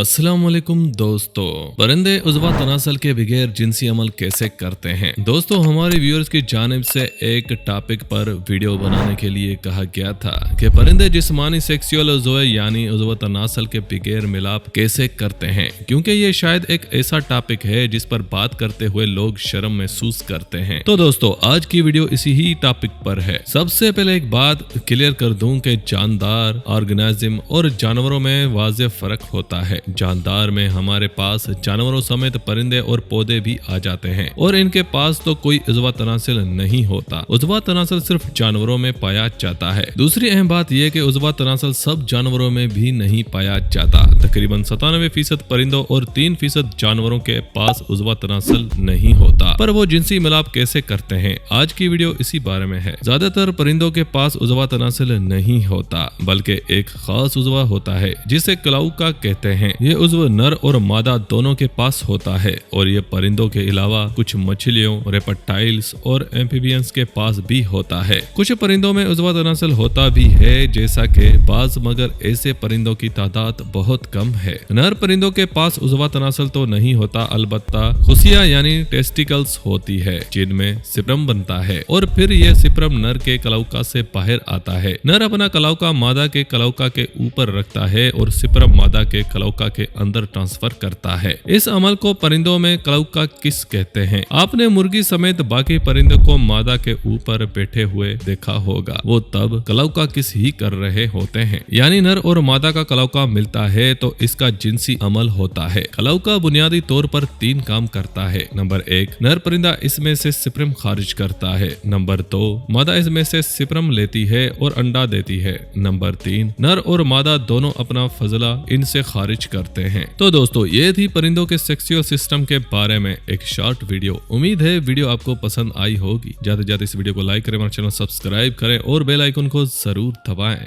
अस्सलाम वालेकुम दोस्तों, परिंदे उज़वा तनासल के बगैर जिनसी अमल कैसे करते हैं। दोस्तों, हमारे व्यूअर्स की जानिब से एक टॉपिक पर वीडियो बनाने के लिए कहा गया था कि परिंदे जिस्मानी सेक्सुअल उज़्व यानी उज़वा तनासल के बगैर मिलाप कैसे करते हैं, क्योंकि ये शायद एक ऐसा टॉपिक है जिस पर बात करते हुए लोग शर्म महसूस करते हैं। तो दोस्तों, आज की वीडियो इसी ही टॉपिक पर है। सबसे पहले एक बात क्लियर कर दूं कि जानदार ऑर्गेनिज्म और जानवरों में वाज़ेह फर्क होता है। जानदार में हमारे पास जानवरों समेत परिंदे और पौधे भी आ जाते हैं और इनके पास तो कोई उज़्वा तनासल नहीं होता। उज़्वा तनासल सिर्फ जानवरों में पाया जाता है। दूसरी अहम बात यह कि उज़्वा तनासल सब जानवरों में भी नहीं पाया जाता। तकरीबन 97% परिंदों और 3% जानवरों के पास उज़्वा तनासल नहीं होता। पर वो जिनसी मिलाप कैसे करते हैं, आज की वीडियो इसी बारे में है। ज्यादातर परिंदों के पास उज़्वा तनासल नहीं होता, बल्कि एक खास उज़्वा होता है जिसे क्लाउका कहते हैं। ये उज़्व नर और मादा दोनों के पास होता है और ये परिंदों के अलावा कुछ मछलियों, रेप्टाइल्स और एम्फीबियंस के पास भी होता है। कुछ परिंदों में उज़्वा तनासल होता भी है, जैसा कि बाज, मगर ऐसे परिंदों की तादाद बहुत कम है। नर परिंदों के पास उज़्वा तनासल तो नहीं होता, अलबत्ता खुशिया यानी टेस्टिकल्स होती है जिनमें सिप्रम बनता है और फिर यह सिप्रम नर के कलाउका से बाहर आता है। नर अपना कलाउका मादा के कलाउका के ऊपर रखता है और सिप्रम मादा के कलाउका के अंदर ट्रांसफर करता है। इस अमल को परिंदों में कलाउका किस कहते हैं। आपने मुर्गी समेत बाकी परिंदों को मादा के ऊपर बैठे हुए देखा होगा। वो तब कलाउका किस ही कर रहे होते हैं, यानी नर और मादा का कलाउका मिलता है तो इसका जिनसी अमल होता है। कलाउका बुनियादी तौर पर 3 काम करता है। नंबर 1, नर परिंदा इसमें से सिप्रम खारिज करता है। नंबर 2, मादा इसमें से सिप्रम लेती है और अंडा देती है। नंबर 3, नर और मादा दोनों अपना फजला इनसे खारिज करते हैं। तो दोस्तों, ये थी परिंदों के सेक्सुअल सिस्टम के बारे में एक शॉर्ट वीडियो। उम्मीद है वीडियो आपको पसंद आई होगी। ज्यादा से ज्यादा इस वीडियो को लाइक करें, हमारे चैनल सब्सक्राइब करें और बेल आइकन को जरूर दबाएं।